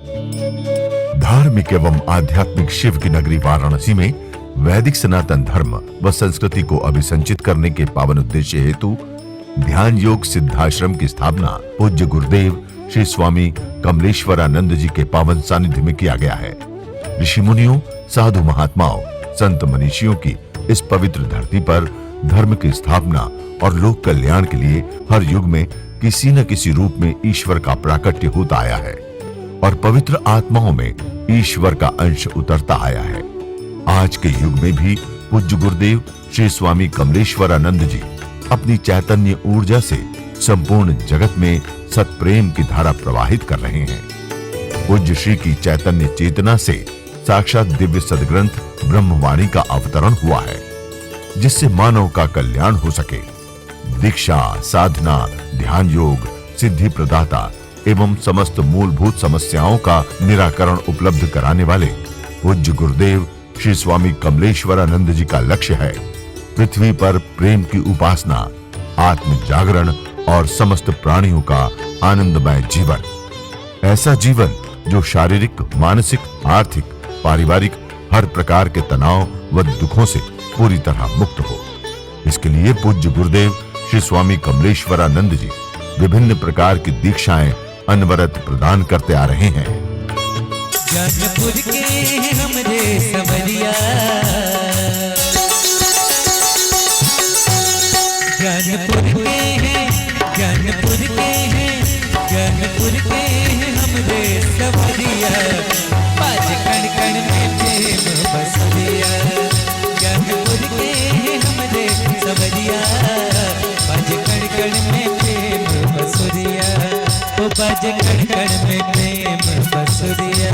धार्मिक एवं आध्यात्मिक शिव की नगरी वाराणसी में वैदिक सनातन धर्म व संस्कृति को अभिसंचित करने के पावन उद्देश्य हेतु ध्यान योग सिद्धाश्रम की स्थापना पूज्य गुरुदेव श्री स्वामी कमलेश्वरानंद जी के पावन सानिध्य में किया गया है। ऋषि मुनियों, साधु महात्माओं, संत मनीषियों की इस पवित्र धरती पर धर्म की स्थापना और लोक कल्याण के लिए हर युग में किसी न किसी रूप में ईश्वर का प्राकट्य होता आया है और पवित्र आत्माओं में ईश्वर का अंश उतरता आया है। आज के युग में भी पूज्य गुरुदेव श्री स्वामी कमलेश्वरानंद जी अपनी चैतन्य ऊर्जा से संपूर्ण जगत में सत्प्रेम की धारा प्रवाहित कर रहे हैं। पूज्य श्री की चैतन्य चेतना से साक्षात दिव्य सदग्रंथ ब्रह्मवाणी का अवतरण हुआ है, जिससे मानव का कल्याण हो सके। दीक्षा, साधना, ध्यान योग, सिद्धि प्रदाता एवं समस्त मूलभूत समस्याओं का निराकरण उपलब्ध कराने वाले पूज्य गुरुदेव श्री स्वामी कमलेश्वरानंद जी का लक्ष्य है पृथ्वी पर प्रेम की उपासना, आत्म जागरण और समस्त प्राणियों का आनंदमय जीवन। ऐसा जीवन जो शारीरिक, मानसिक, आर्थिक, पारिवारिक हर प्रकार के तनाव व दुखों से पूरी तरह मुक्त हो। इसके लिए पूज्य गुरुदेव श्री स्वामी कमलेश्वरानंद जी विभिन्न प्रकार की दीक्षाएं अनवरत प्रदान करते आ रहे हैं। ज्ञानपुर के हमरे सवरिया, ज्ञानपुर के हैं, ज्ञानपुर के हैं, ज्ञानपुर के हैं हमरे सवरिया। बाज कण कण में प्रेम बसरिया, ज्ञानपुर के हैं हमरे सवरिया। बाज कण कण में प्रेम बसरिया, ओ बाज कण कण में प्रेम बसरिया।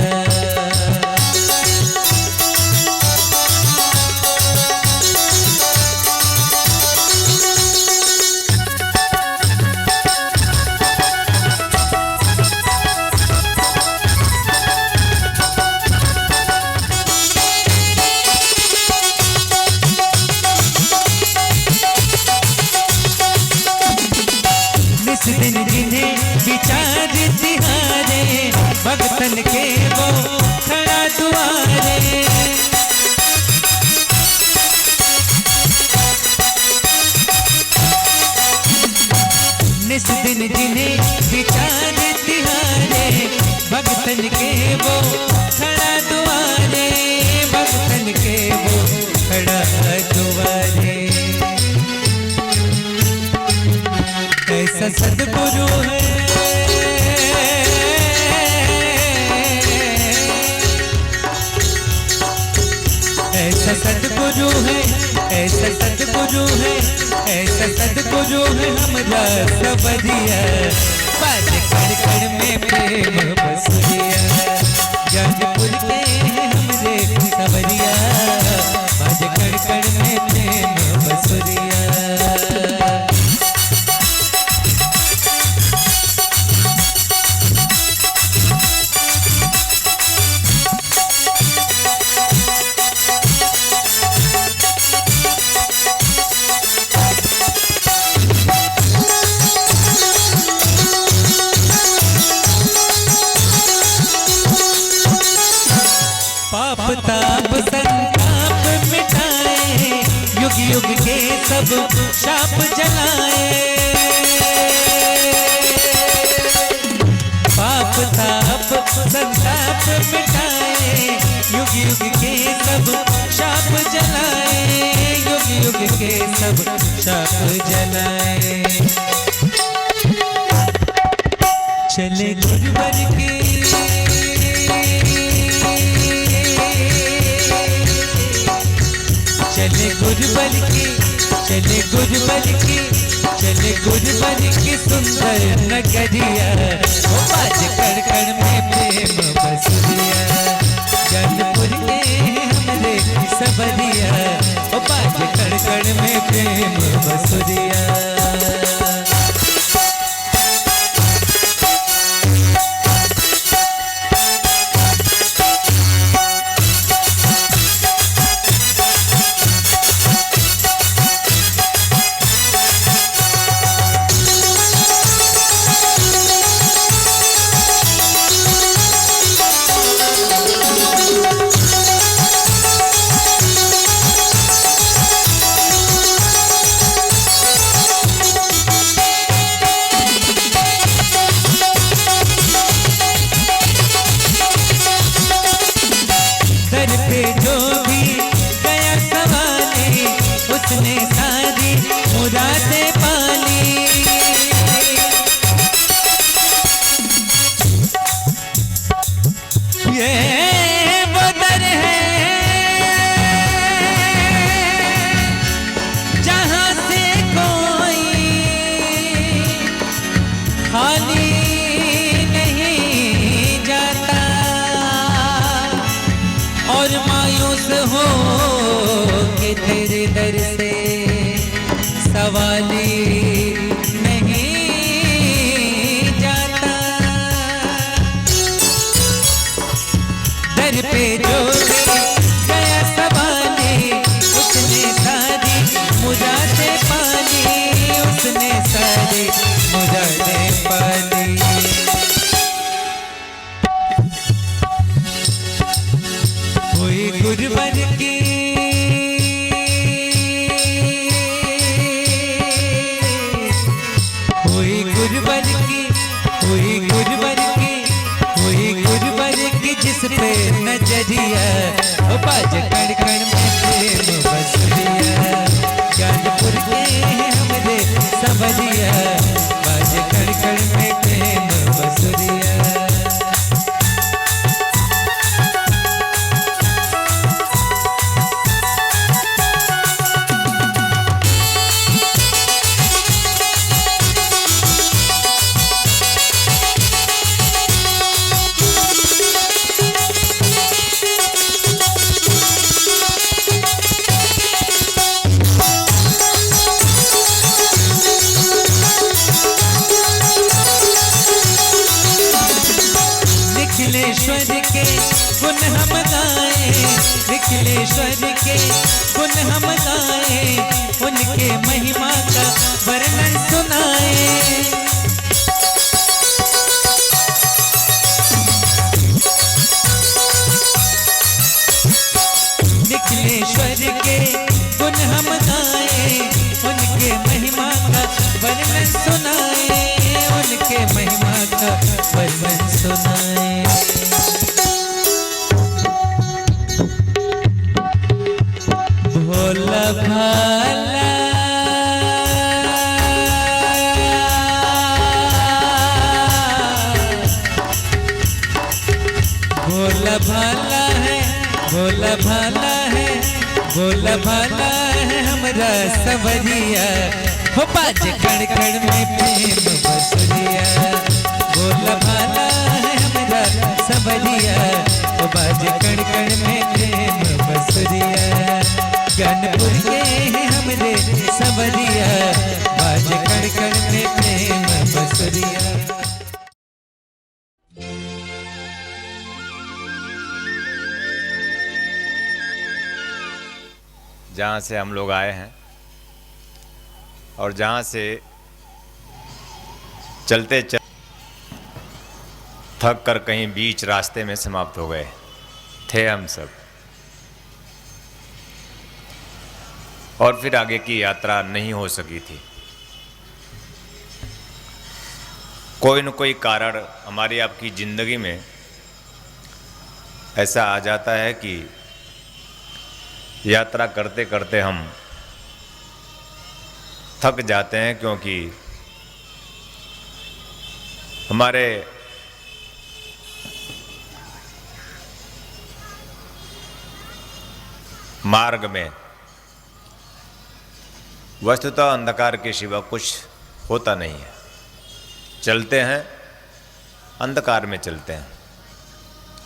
दिन जिन्हें विचार तिहारे, भगतन के वो खड़ा दुआरे। निस दिन जिन्हें विचार तिहारे, भगतन के वो खड़ा दुआरे, भगतन के वो खड़ा दुआरे। ऐसा सद्गुरु है, ऐसा सद्गुरु है, ऐसा सद्गुरु है, ऐसा सद्गुरु है हमारा सवरिया। बाज कण कण में प्रेम बसरिया, ज्ञानपुर के हमरे सवरिया। बाज कण कण में प्रेम बसरिया। पाप ताप संताप मिटाए, युग युग के सब शाप जलाए। पाप ताप संताप मिटाए, युग युग के सब शाप जलाए, युग युग के सब शाप जलाए। चले गुरुवर के, चले गुरुवर की, चले गुरुवर की, चले गुरुवर की सुंदर नगरिया। ओ बाज कण कण में प्रेम बसरिया, ज्ञानपुर के हमरे सवरिया। ओ बाज कण कण में प्रेम बसरिया। ये वो दर है जहां से कोई खाली नहीं जाता और मायूस हो कि तेरे दर से सवाली पे जो गया सवाली उसने सारी मुझे पाली उसने सारी मुझे पाली हुई गुरबर की हुई गुरबर की हुई गुरबर की हुई गुरबर की जिस पे नजरिया बाज कण कण में प्रेम बस दिया ज्ञानपुर के हमरे सवरिया बाज कण कण में प्रेम बस दिया निखिलेश्वर के गुण हम गाए निखिलेश्वर के गुण हम गाए उनके महिमा का वर्णन सुनाए निखिलेश्वर के गुण हम गाए उनके महिमा का वर्णन सुनाए उनके महिमा का वर्णन सुनाए भोला भाला भोला भाला है भोला भाला है भोला भाला है हमरा सवरिया हो बाज कण कण में प्रेम बसरिया भोला भाला है हमरा सवरिया हो बाज कण कण में प्रेम बसरिया ज्ञानपुर के हमरे सवरिया बाज कण कण में प्रेम बसरिया जहाँ से हम लोग आए हैं और जहाँ से चलते चल थक कर कहीं बीच रास्ते में समाप्त हो गए थे हम सब और फिर आगे की यात्रा नहीं हो सकी थी। कोई न कोई कारण हमारी आपकी ज़िंदगी में ऐसा आ जाता है कि यात्रा करते करते हम थक जाते हैं क्योंकि हमारे मार्ग में वस्तुतः अंधकार के सिवा कुछ होता नहीं है। चलते हैं अंधकार में चलते हैं,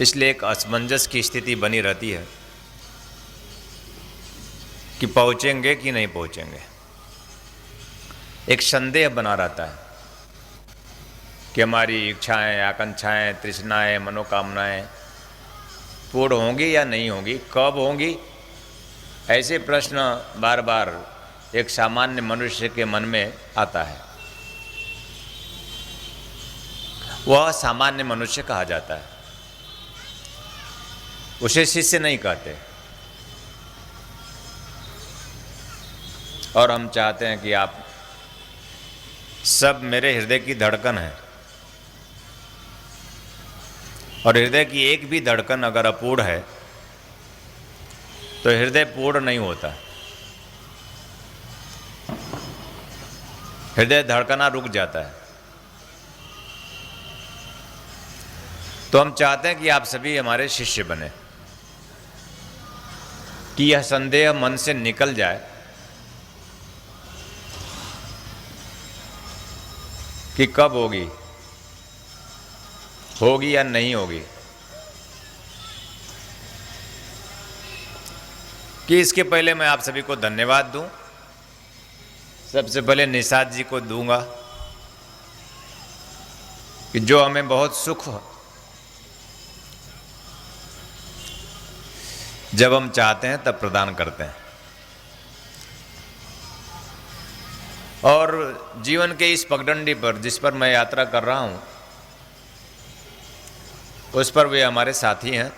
इसलिए एक असमंजस की स्थिति बनी रहती है कि पहुंचेंगे कि नहीं पहुंचेंगे। एक संदेह बना रहता है कि हमारी इच्छाएं, आकांक्षाएं, तृष्णाएं, मनोकामनाएं पूर्ण होंगी या नहीं होंगी, कब होंगी। ऐसे प्रश्न बार बार एक सामान्य मनुष्य के मन में आता है। वह सामान्य मनुष्य कहा जाता है, उसे शिष्य नहीं कहते। और हम चाहते हैं कि आप सब मेरे हृदय की धड़कन है, और हृदय की एक भी धड़कन अगर अपूर्ण है तो हृदय पूर्ण नहीं होता। हृदय धड़कना रुक जाता है। तो हम चाहते हैं कि आप सभी हमारे शिष्य बने, कि यह संदेह मन से निकल जाए कि कब होगी या नहीं होगी, कि इसके पहले मैं आप सभी को धन्यवाद दूं। सबसे पहले निषाद जी को दूंगा कि जो हमें बहुत सुख जब हम चाहते हैं तब प्रदान करते हैं, और जीवन के इस पगडंडी पर जिस पर मैं यात्रा कर रहा हूं, उस पर वे हमारे साथी हैं,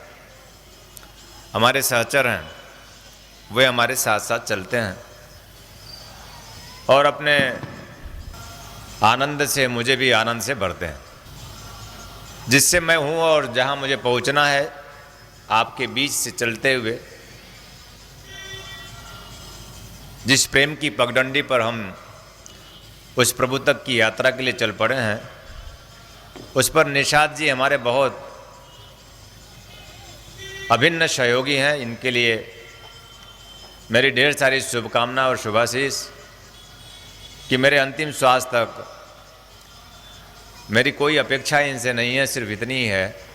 हमारे सहचर हैं, वे हमारे साथ साथ चलते हैं और अपने आनंद से मुझे भी आनंद से भरते हैं। जिससे मैं हूँ और जहाँ मुझे पहुँचना है, आपके बीच से चलते हुए जिस प्रेम की पगडंडी पर हम उस प्रभु तक की यात्रा के लिए चल पड़े हैं, उस पर निषाद जी हमारे बहुत अभिन्न सहयोगी हैं। इनके लिए मेरी ढेर सारी शुभकामना और शुभाशीष कि मेरे अंतिम श्वास तक मेरी कोई अपेक्षा इनसे नहीं है, सिर्फ इतनी ही है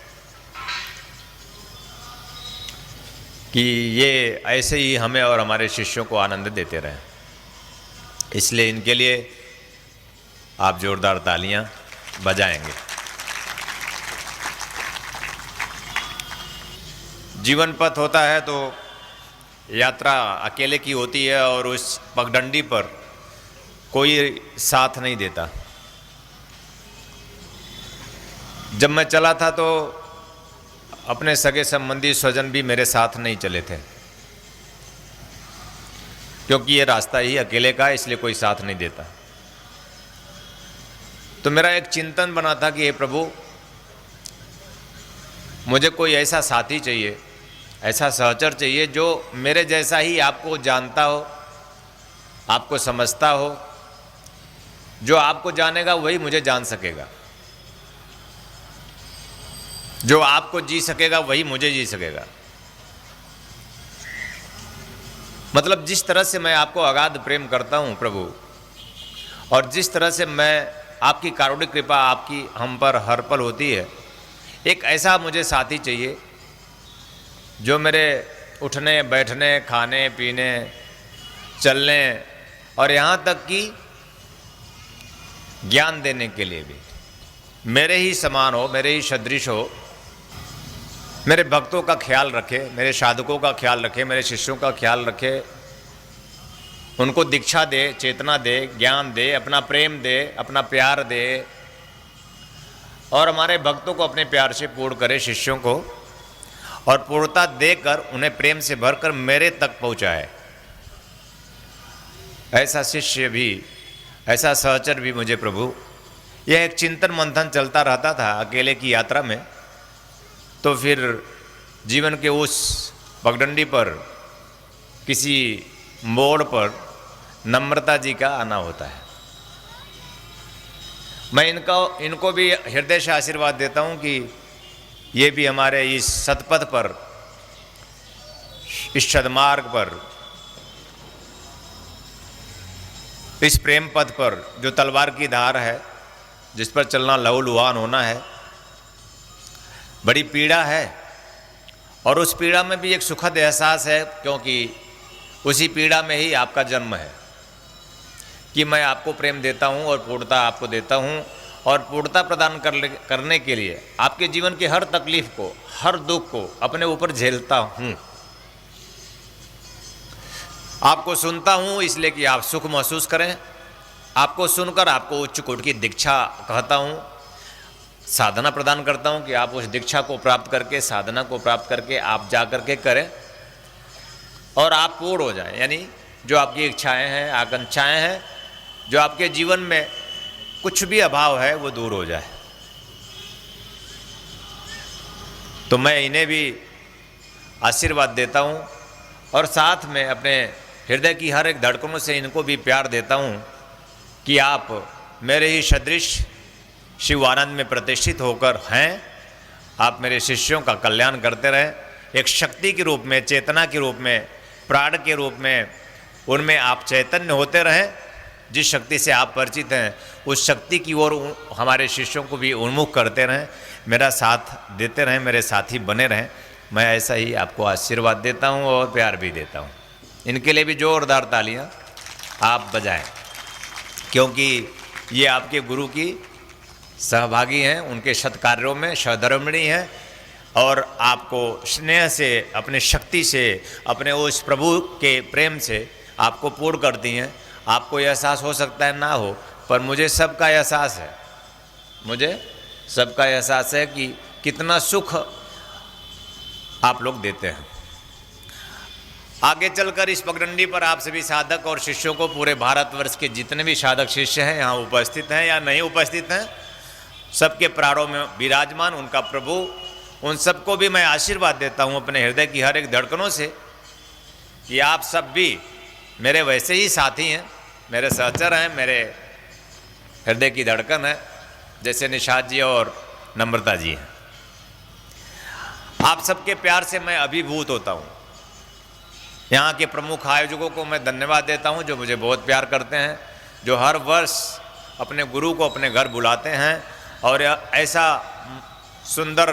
कि ये ऐसे ही हमें और हमारे शिष्यों को आनंद देते रहें। इसलिए इनके लिए आप जोरदार तालियां बजाएंगे। जीवन पथ होता है तो यात्रा अकेले की होती है और उस पगडंडी पर कोई साथ नहीं देता। जब मैं चला था तो अपने सगे संबंधी स्वजन भी मेरे साथ नहीं चले थे, क्योंकि ये रास्ता ही अकेले का है, इसलिए कोई साथ नहीं देता। तो मेरा एक चिंतन बना था कि हे प्रभु, मुझे कोई ऐसा साथी चाहिए, ऐसा सहचर चाहिए जो मेरे जैसा ही आपको जानता हो, आपको समझता हो। जो आपको जानेगा वही मुझे जान सकेगा, जो आपको जी सकेगा वही मुझे जी सकेगा। मतलब जिस तरह से मैं आपको अगाध प्रेम करता हूं प्रभु, और जिस तरह से मैं आपकी कारुणिक कृपा आपकी हम पर हर पल होती है, एक ऐसा मुझे साथी चाहिए जो मेरे उठने बैठने, खाने पीने, चलने और यहाँ तक कि ज्ञान देने के लिए भी मेरे ही समान हो, मेरे ही सदृश हो, मेरे भक्तों का ख्याल रखे, मेरे साधकों का ख्याल रखे, मेरे शिष्यों का ख्याल रखे, उनको दीक्षा दे, चेतना दे, ज्ञान दे, अपना प्रेम दे, अपना प्यार दे, और हमारे भक्तों को अपने प्यार से पूर्ण करे, शिष्यों को, और पूर्णता देकर उन्हें प्रेम से भरकर मेरे तक पहुँचाए। ऐसा शिष्य भी, ऐसा सहचर भी मुझे प्रभु, यह एक चिंतन मंथन चलता रहता था अकेले की यात्रा में। तो फिर जीवन के उस पगडंडी पर किसी मोड़ पर नम्रता जी का आना होता है। मैं इनको भी हृदय से आशीर्वाद देता हूँ कि ये भी हमारे इस सतपथ पर, इस सद्मार्ग पर, इस प्रेम पथ पर जो तलवार की धार है, जिस पर चलना लहूलुहान होना है, बड़ी पीड़ा है, और उस पीड़ा में भी एक सुखद एहसास है, क्योंकि उसी पीड़ा में ही आपका जन्म है कि मैं आपको प्रेम देता हूँ और पूर्णता आपको देता हूँ, और पूर्णता प्रदान करने के लिए आपके जीवन की हर तकलीफ को, हर दुख को अपने ऊपर झेलता हूँ। आपको सुनता हूँ इसलिए कि आप सुख महसूस करें, आपको सुनकर आपको उच्च कोटि की दीक्षा कहता हूँ, साधना प्रदान करता हूँ कि आप उस दीक्षा को प्राप्त करके, साधना को प्राप्त करके आप जा करके करें और आप पूर्ण हो जाएं। यानी जो आपकी इच्छाएं हैं, आकांक्षाएं हैं, जो आपके जीवन में कुछ भी अभाव है वो दूर हो जाए। तो मैं इन्हें भी आशीर्वाद देता हूँ और साथ में अपने हृदय की हर एक धड़कनों से इनको भी प्यार देता हूँ कि आप मेरे ही सदृश शिव आनंद में प्रतिष्ठित होकर हैं आप मेरे शिष्यों का कल्याण करते रहें, एक शक्ति के रूप में, चेतना के रूप में, प्राण के रूप में उनमें आप चैतन्य होते रहें। जिस शक्ति से आप परिचित हैं उस शक्ति की ओर हमारे शिष्यों को भी उन्मुख करते रहें, मेरा साथ देते रहें, मेरे साथी बने रहें। मैं ऐसा ही आपको आशीर्वाद देता हूँ और प्यार भी देता हूँ। इनके लिए भी जोरदार तालियाँ आप बजाएं, क्योंकि ये आपके गुरु की सहभागी हैं, उनके सत्कार्यों में सहधर्मिणी हैं और आपको स्नेह से, अपने शक्ति से, अपने उस प्रभु के प्रेम से आपको पूर्ण करती हैं। आपको यह एहसास हो सकता है ना हो, पर मुझे सबका एहसास है, मुझे सबका एहसास है कि कितना सुख आप लोग देते हैं। आगे चलकर इस पगडंडी पर आप सभी साधक और शिष्यों को, पूरे भारतवर्ष के जितने भी साधक शिष्य हैं यहाँ उपस्थित हैं या नहीं उपस्थित हैं, सबके प्राणों में विराजमान उनका प्रभु, उन सबको भी मैं आशीर्वाद देता हूँ अपने हृदय की हर एक धड़कनों से कि आप सब भी मेरे वैसे ही साथी हैं, मेरे सहचर हैं, मेरे हृदय की धड़कन है, जैसे निषाद जी और नम्रता जी हैं। आप सबके प्यार से मैं अभिभूत होता हूँ। यहाँ के प्रमुख आयोजकों को मैं धन्यवाद देता हूँ जो मुझे बहुत प्यार करते हैं, जो हर वर्ष अपने गुरु को अपने घर बुलाते हैं और ऐसा सुंदर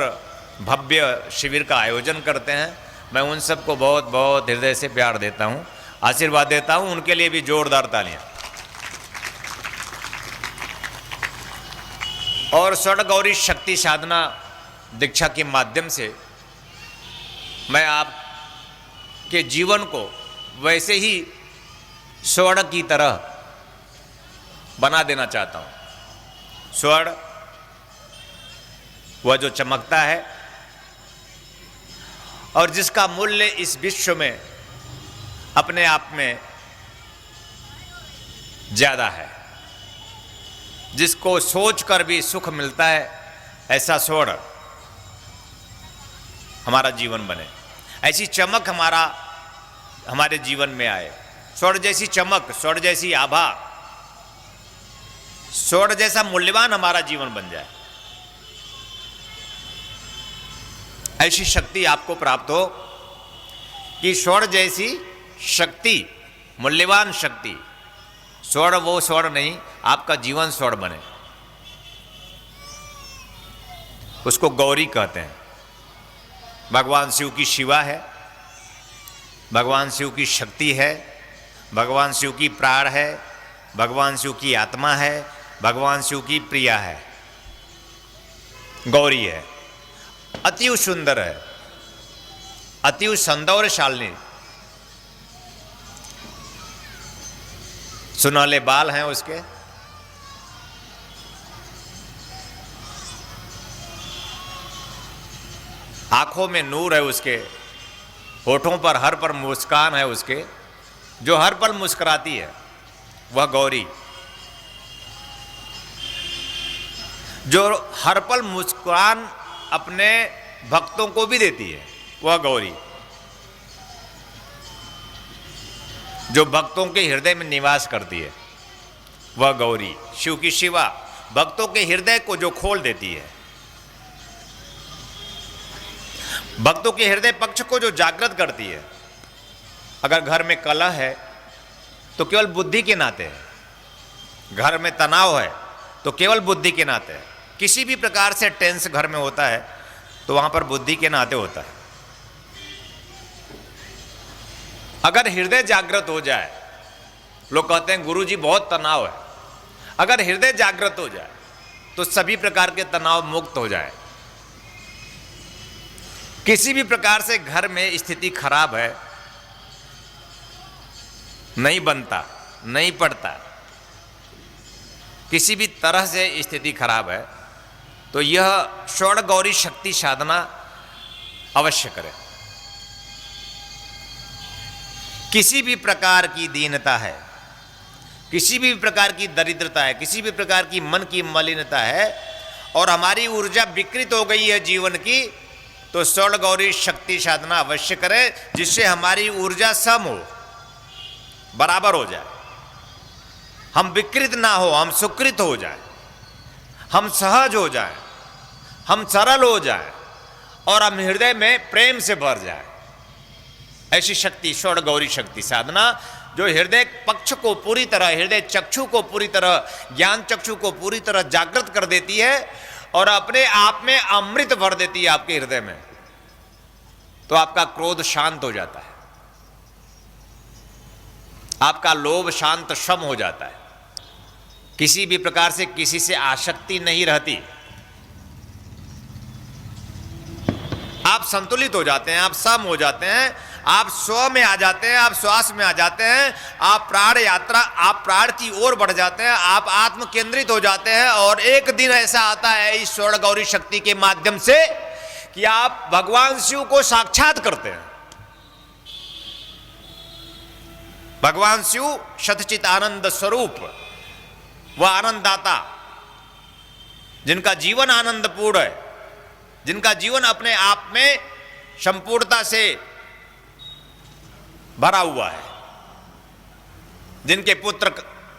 भव्य शिविर का आयोजन करते हैं। मैं उन सबको बहुत बहुत हृदय से प्यार देता हूँ, आशीर्वाद देता हूँ। उनके लिए भी जोरदार तालियाँ। और स्वर्ण गौरी शक्ति साधना दीक्षा के माध्यम से मैं आपके जीवन को वैसे ही स्वर्ण की तरह बना देना चाहता हूँ। स्वर्ण वह जो चमकता है और जिसका मूल्य इस विश्व में अपने आप में ज्यादा है, जिसको सोचकर भी सुख मिलता है, ऐसा स्वर्ण हमारा जीवन बने, ऐसी चमक हमारे जीवन में आए। स्वर्ण जैसी चमक, स्वर्ण जैसी आभा, स्वर्ण जैसा मूल्यवान हमारा जीवन बन जाए, ऐसी शक्ति आपको प्राप्त हो कि स्वर्ण जैसी शक्ति, मूल्यवान शक्ति, स्वर्ण वो स्वर्ण नहीं, आपका जीवन स्वर्ण बने। उसको गौरी कहते हैं। भगवान शिव की शिवा है, भगवान शिव की शक्ति है, भगवान शिव की प्राण है, भगवान शिव की आत्मा है, भगवान शिव की प्रिया है, गौरी है। अति सुंदर है, अति सौंदर्यशालिनी, सुनहले बाल हैं उसके, आंखों में नूर है उसके, होठों पर हर पल मुस्कान है उसके, जो हर पल मुस्कुराती है वह गौरी, जो हर पल मुस्कान अपने भक्तों को भी देती है वह गौरी, जो भक्तों के हृदय में निवास करती है वह गौरी। शिव की शिवा भक्तों के हृदय को जो खोल देती है, भक्तों के हृदय पक्ष को जो जागृत करती है। अगर घर में कलह है तो केवल बुद्धि के नाते है, घर में तनाव है तो केवल बुद्धि के नाते है, किसी भी प्रकार से टेंस घर में होता है तो वहां पर बुद्धि के नाते होता है। अगर हृदय जागृत हो जाए, लोग कहते हैं गुरुजी बहुत तनाव है, अगर हृदय जागृत हो जाए तो सभी प्रकार के तनाव मुक्त हो जाए। किसी भी प्रकार से घर में स्थिति खराब है, नहीं बनता, नहीं पड़ता, किसी भी तरह से स्थिति खराब है तो यह स्वर्ण गौरी शक्ति साधना अवश्य करें। किसी भी प्रकार की दीनता है, किसी भी प्रकार की दरिद्रता है, किसी भी प्रकार की मन की मलिनता है और हमारी ऊर्जा विकृत हो गई है जीवन की, तो स्वर्ण गौरी शक्ति साधना अवश्य करें, जिससे हमारी ऊर्जा सम हो, बराबर हो जाए, हम विकृत ना हो, हम सुकृत हो जाए, हम सहज हो जाए, हम सरल हो जाए, और हम हृदय में प्रेम से भर जाए। ऐसी शक्ति स्वर्ण गौरी शक्ति साधना जो हृदय पक्ष को पूरी तरह, हृदय चक्षु को पूरी तरह, ज्ञान चक्षु को पूरी तरह जागृत कर देती है और अपने आप में अमृत भर देती है आपके हृदय में। तो आपका क्रोध शांत हो जाता है, आपका लोभ शांत शम हो जाता है, किसी भी प्रकार से किसी से आसक्ति नहीं रहती, आप संतुलित हो जाते हैं, आप सम हो जाते हैं, आप स्व में आ जाते हैं, आप श्वास में आ जाते हैं, आप प्राण यात्रा, आप प्राण की ओर बढ़ जाते हैं, आप आत्म केंद्रित हो जाते हैं। और एक दिन ऐसा आता है इस स्वर्ण गौरी शक्ति के माध्यम से कि आप भगवान शिव को साक्षात करते हैं। भगवान शिव शतचित आनंद स्वरूप, वह आनंददाता, जिनका जीवन आनंदपूर्ण है, जिनका जीवन अपने आप में संपूर्णता से भरा हुआ है, जिनके पुत्र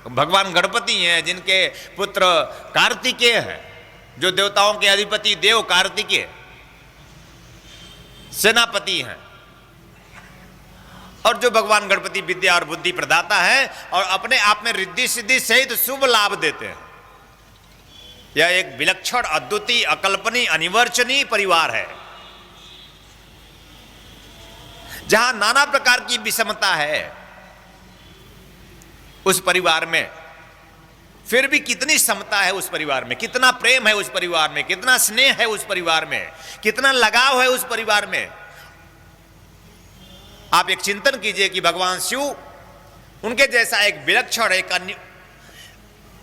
भगवान गणपति हैं, जिनके पुत्र कार्तिकेय हैं, जो देवताओं के अधिपति देव कार्तिकेय सेनापति हैं, और जो भगवान गणपति विद्या और बुद्धि प्रदाता है और अपने आप में रिद्धि सिद्धि सहित शुभ लाभ देते हैं। यह एक विलक्षण, अद्वितीय, अकल्पनीय, अनिवर्चनीय परिवार है, जहां नाना प्रकार की विषमता है। उस परिवार में फिर भी कितनी समता है, उस परिवार में कितना प्रेम है, उस परिवार में कितना स्नेह है, उस परिवार में कितना लगाव है, उस परिवार में। आप एक चिंतन कीजिए कि भगवान शिव उनके जैसा एक विलक्षण, एक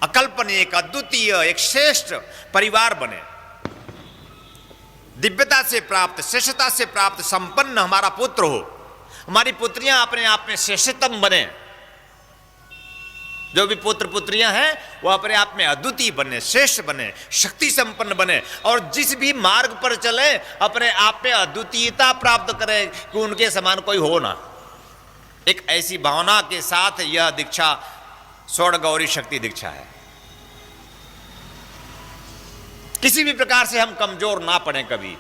अकल्पनीय, एक अद्वितीय, एक श्रेष्ठ परिवार बने, दिव्यता से प्राप्त, श्रेष्ठता से प्राप्त, संपन्न हमारा पुत्र हो, हमारी पुत्रियां अपने आप में श्रेष्ठतम बने। जो भी पुत्र पुत्रियां हैं वो अपने आप में अद्वितीय बने, श्रेष्ठ बने, शक्ति संपन्न बने, और जिस भी मार्ग पर चले अपने आप में अद्वितीयता प्राप्त करें कि उनके समान कोई हो ना। एक ऐसी भावना के साथ यह दीक्षा स्वर्ण गौरी शक्ति दीक्षा है। किसी भी प्रकार से हम कमजोर ना पड़े, कभी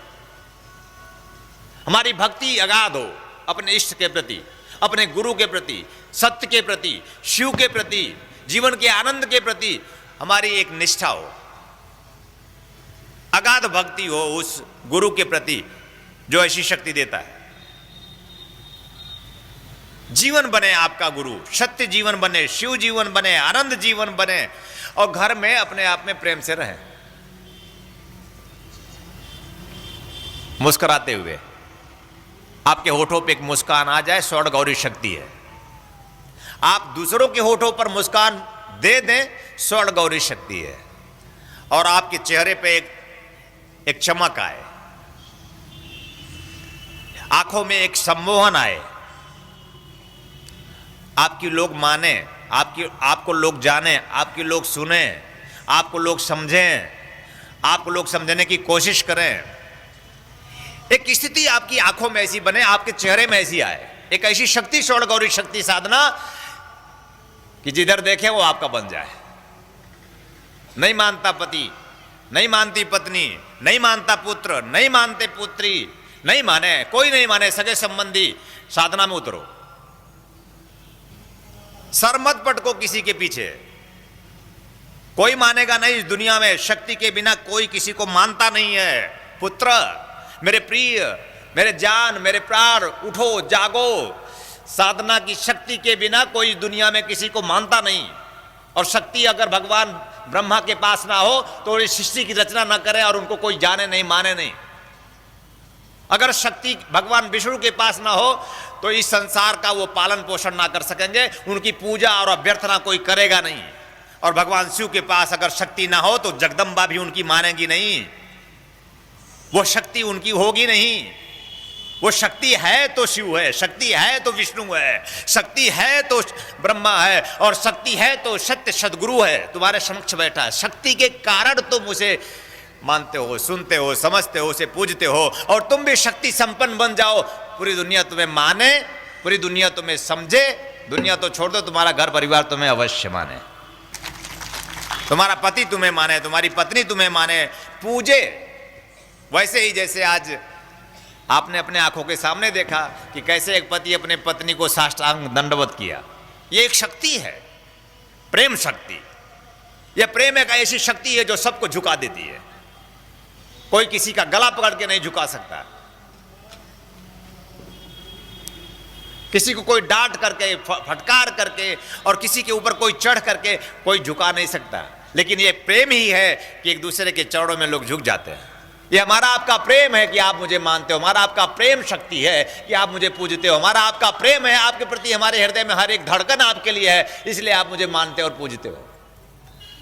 हमारी भक्ति अगाध हो अपने इष्ट के प्रति, अपने गुरु के प्रति, सत्य के प्रति, शिव के प्रति, जीवन के आनंद के प्रति हमारी एक निष्ठा हो, अगाध भक्ति हो उस गुरु के प्रति जो ऐसी शक्ति देता है। जीवन बने आपका गुरु, सत्य जीवन बने, शिव जीवन बने, आनंद जीवन बने, और घर में अपने आप में प्रेम से रहें, मुस्कुराते हुए। आपके होठों पे एक मुस्कान आ जाए, स्वर्ण गौरी शक्ति है। आप दूसरों के होठों पर मुस्कान दे दें, स्वर्ण गौरी शक्ति है। और आपके चेहरे पे एक चमक आए, आंखों में एक सम्मोहन आए, आपकी लोग माने, आपको लोग जाने, आपकी लोग सुने, आपको लोग समझें, आपको लोग समझने की कोशिश करें। एक स्थिति आपकी आंखों में ऐसी बने, आपके चेहरे में ऐसी आए, एक ऐसी शक्ति स्वर्ण गौरी शक्ति साधना कि जिधर देखे वो आपका बन जाए। नहीं मानता पति, नहीं मानती पत्नी, नहीं मानता पुत्र, नहीं मानते पुत्री, नहीं माने, कोई नहीं माने, सगे संबंधी, साधना में उतरो। सर मत पटको किसी के पीछे, कोई मानेगा नहीं इस दुनिया में। शक्ति के बिना कोई किसी को मानता नहीं है। पुत्र, मेरे प्रिय, मेरे जान, मेरे प्राण, उठो, जागो। साधना की शक्ति के बिना कोई दुनिया में किसी को मानता नहीं। और शक्ति अगर भगवान ब्रह्मा के पास ना हो तो इस सृष्टि की रचना ना करे और उनको कोई जाने नहीं, माने नहीं। अगर शक्ति भगवान विष्णु के पास ना हो तो इस संसार का वो पालन पोषण ना कर सकेंगे, उनकी पूजा और अभ्यर्थना कोई करेगा नहीं। और भगवान शिव के पास अगर शक्ति ना हो तो जगदम्बा भी उनकी मानेगी नहीं, वो शक्ति उनकी होगी नहीं। वो शक्ति है तो शिव है, शक्ति है तो विष्णु है, शक्ति है तो ब्रह्मा है, और शक्ति है तो सत्य सदगुरु है तुम्हारे समक्ष बैठा है। शक्ति के कारण तुम उसे मानते हो, सुनते हो, समझते हो, उसे पूजते हो, और तुम भी शक्ति संपन्न बन जाओ। पूरी दुनिया तुम्हें माने, पूरी दुनिया तुम्हें समझे। दुनिया तो छोड़ दो, तुम्हारा घर परिवार तुम्हें अवश्य माने, तुम्हारा पति तुम्हें माने, तुम्हारी पत्नी तुम्हें माने, पूजे। वैसे ही जैसे आज आपने अपने आंखों के सामने देखा कि कैसे एक पति अपने पत्नी को साष्टांग दंडवत किया। ये एक शक्ति है, प्रेम शक्ति। यह प्रेम एक ऐसी शक्ति है जो सबको झुका देती है। कोई किसी का गला पकड़ के नहीं झुका सकता, किसी को कोई डांट करके, फटकार करके और किसी के ऊपर कोई चढ़ करके कोई झुका नहीं सकता। लेकिन यह प्रेम ही है कि एक दूसरे के चरणों में लोग झुक जाते हैं। ये हमारा आपका प्रेम है कि आप मुझे मानते हो, हमारा आपका प्रेम शक्ति है कि आप मुझे पूजते हो, हमारा आपका प्रेम है, आपके प्रति हमारे हृदय में हर एक धड़कन आपके लिए है, इसलिए आप मुझे मानते हो और पूजते हो।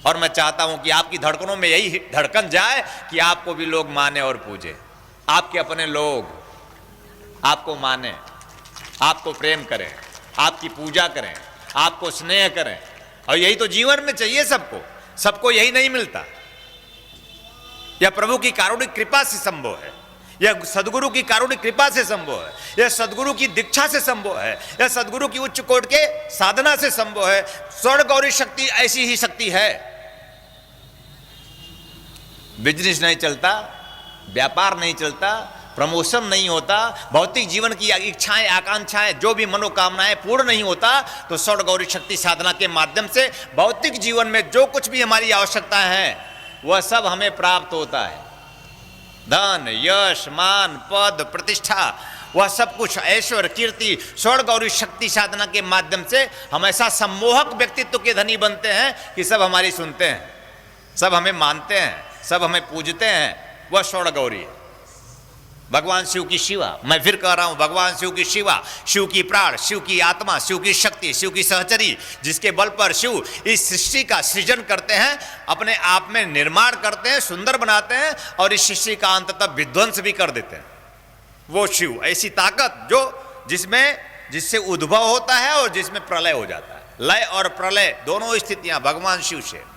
और मैं चाहता हूं कि आपकी धड़कनों में यही धड़कन जाए कि आपको भी लोग माने और पूजे, आपके अपने लोग आपको माने, आपको प्रेम करें, आपकी पूजा करें, आपको स्नेह करें। और यही तो जीवन में चाहिए सबको, सबको यही नहीं मिलता। यह प्रभु की कारुणिक कृपा से संभव है, यह सदगुरु की कारुणिक कृपा से संभव है, यह सदगुरु की दीक्षा से संभव है, यह सदगुरु की उच्च कोटि के साधना से संभव है। स्वर्ण गौरी शक्ति ऐसी ही शक्ति है। बिजनेस नहीं चलता, व्यापार नहीं चलता, प्रमोशन नहीं होता, भौतिक जीवन की इच्छाएं, आकांक्षाएं, जो भी मनोकामनाएं पूर्ण नहीं होता, तो स्वर्ण गौरी शक्ति साधना के माध्यम से भौतिक जीवन में जो कुछ भी हमारी आवश्यकता है वह सब हमें प्राप्त होता है। धन, यश, मान, पद, प्रतिष्ठा, वह सब कुछ, ऐश्वर्य, कीर्ति, स्वर्ण गौरी शक्ति साधना के माध्यम से हम ऐसा सम्मोहक व्यक्तित्व के धनी बनते हैं कि सब हमारी सुनते हैं, सब हमें मानते हैं, सब हमें पूजते हैं। वह स्वर्ण गौरी है। भगवान शिव की शिवा, मैं फिर कह रहा हूं, भगवान शिव की शिवा, शिव की प्राण, शिव की आत्मा, शिव की शक्ति, शिव की सहचरी, जिसके बल पर शिव इस सृष्टि का सृजन करते हैं, अपने आप में निर्माण करते हैं, सुंदर बनाते हैं और इस सृष्टि का अंततः विध्वंस भी कर देते हैं। वो शिव, ऐसी ताकत जो जिससे उद्भव होता है और जिसमें प्रलय हो जाता है। लय और प्रलय दोनों स्थितियां भगवान शिव से,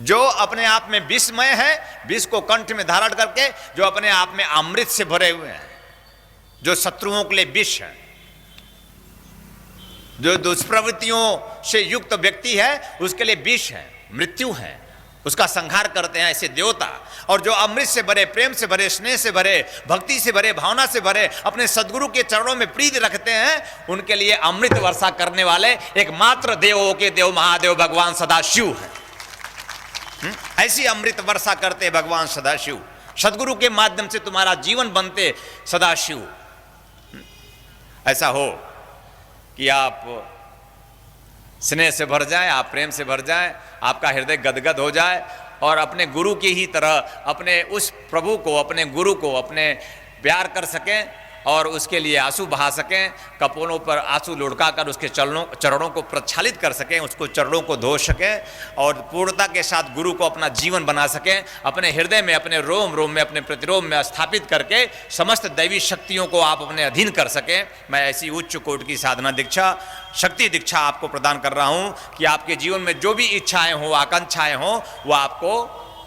जो अपने आप में विषमय है, विष को कंठ में धारण करके, जो अपने आप में अमृत से भरे हुए हैं, जो शत्रुओं के लिए विष है, जो दुष्प्रवृत्तियों से युक्त व्यक्ति है उसके लिए विष है, मृत्यु है, उसका संहार करते हैं ऐसे देवता। और जो अमृत से भरे, प्रेम से भरे, स्नेह से भरे, भक्ति से भरे, भावना से भरे, अपने सदगुरु के चरणों में प्रीति रखते हैं, उनके लिए अमृत वर्षा करने वाले एकमात्र देवों के देव महादेव भगवान सदाशिव है। ऐसी अमृत वर्षा करते भगवान सदाशिव। सदगुरु के माध्यम से तुम्हारा जीवन बनते सदाशिव। ऐसा हो कि आप स्नेह से भर जाए, आप प्रेम से भर जाए, आपका हृदय गदगद हो जाए और अपने गुरु की ही तरह अपने उस प्रभु को, अपने गुरु को अपने प्यार कर सकें और उसके लिए आंसू बहा सकें, कपोलों पर आंसू लुढ़का कर उसके चरणों को प्रक्षालित कर सकें, उसको चरणों को धो सकें और पूर्णता के साथ गुरु को अपना जीवन बना सकें, अपने हृदय में, अपने रोम रोम में, अपने प्रतिरोम में स्थापित करके समस्त दैवी शक्तियों को आप अपने अधीन कर सकें। मैं ऐसी उच्च कोटि की साधना दीक्षा, शक्ति दीक्षा आपको प्रदान कर रहा हूँ कि आपके जीवन में जो भी इच्छाएँ हों, आकांक्षाएँ हों, वो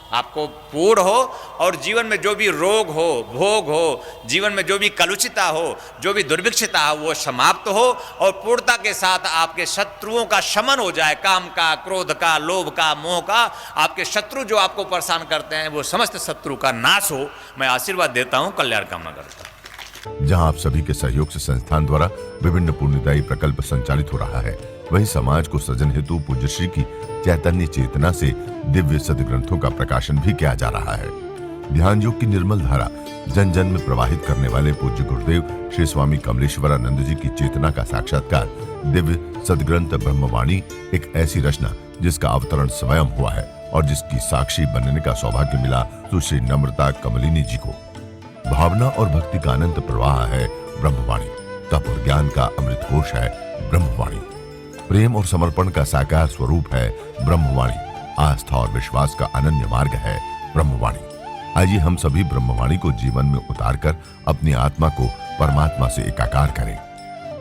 आपको पूर्ण हो और जीवन में जो भी रोग हो, भोग हो, जीवन में जो भी कलुषिता हो, जो भी दुर्भिक्षता हो, वो समाप्त हो और पूर्णता के साथ आपके शत्रुओं का शमन हो जाए। काम का, क्रोध का, लोभ का, मोह का, आपके शत्रु जो आपको परेशान करते हैं वो समस्त शत्रु का नाश हो। मैं आशीर्वाद देता हूँ, कल्याण कामना करता हूँ। जहां आप सभी के सहयोग से संस्थान द्वारा विभिन्न पुण्यदायी प्रकल्प संचालित हो रहा है, वहीं समाज को सृजन हेतु पूज्य श्री की चैतन्य चेतना से दिव्य सदग्रंथों का प्रकाशन भी किया जा रहा है। ध्यान योग की निर्मल धारा जन जन में प्रवाहित करने वाले पूज्य गुरुदेव श्री स्वामी कमलेश्वरानंद जी की चेतना का साक्षात्कार दिव्य सदग्रंथ ब्रह्मवाणी एक ऐसी रचना जिसका अवतरण स्वयं हुआ है और जिसकी साक्षी बनने का सौभाग्य मिला सुश्री नम्रता कमलिनी जी को। भावना और भक्ति का अनंत प्रवाह है ब्रह्मवाणी, तप और ज्ञान का अमृत कोश है ब्रह्मवाणी, प्रेम और समर्पण का साकार स्वरूप है ब्रह्मवाणी, आस्था और विश्वास का अनन्य मार्ग है ब्रह्मवाणी। आइए हम सभी ब्रह्मवाणी को जीवन में उतारकर अपनी आत्मा को परमात्मा से एकाकार करें।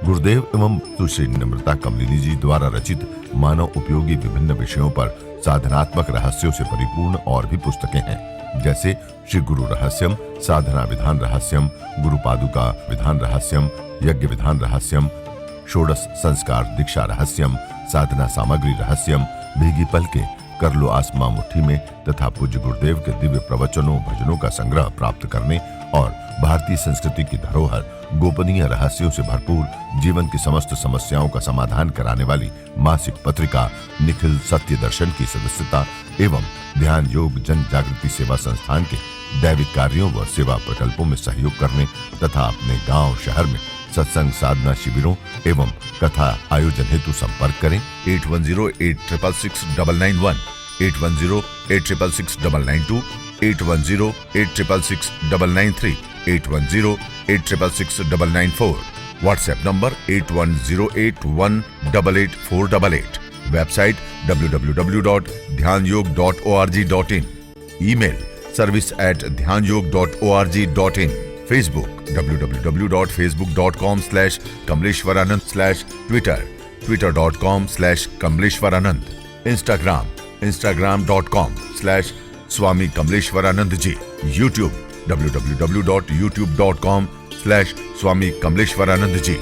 गुरुदेव एवं सुश्री नम्रता कमलिनी जी द्वारा रचित मानव उपयोगी विभिन्न विषयों पर साधनात्मक रहस्यों से परिपूर्ण और भी पुस्तकें हैं, जैसे श्री गुरु रहस्यम, साधना विधान रहस्यम, गुरु पादुका विधान रहस्यम, यज्ञ विधान रहस्यम, षोडश संस्कार दीक्षा रहस्यम, साधना सामग्री रहस्यम, भीगी पलके, कर लो आसमां मुट्ठी में तथा पूज्य गुरुदेव के दिव्य प्रवचनों भजनों का संग्रह प्राप्त करने और भारतीय संस्कृति की धरोहर, गोपनीय रहस्यों से भरपूर, जीवन की समस्त समस्याओं का समाधान कराने वाली मासिक पत्रिका निखिल सत्य दर्शन की सदस्यता एवं ध्यान योग जन जागृति सेवा संस्थान के दैविक कार्यों व सेवा प्रकल्पों में सहयोग करने तथा अपने गांव शहर में सत्संग साधना शिविरों एवं कथा आयोजन हेतु संपर्क करें 8108666991, 8108666992, 8108666993, 8108666994, व्हाट्सएप नंबर 8108188488, वेबसाइट www.dhyanयोग.org.in, ईमेल service@dhyanयोग.org.in, Facebook www.facebook.com/kamleshwaranand, Twitter twitter.com/kamleshwaranand, Instagram instagram.com/Swami Kamleshwaranand ji, YouTube www.youtube.com/Swami Kamleshwaranand ji।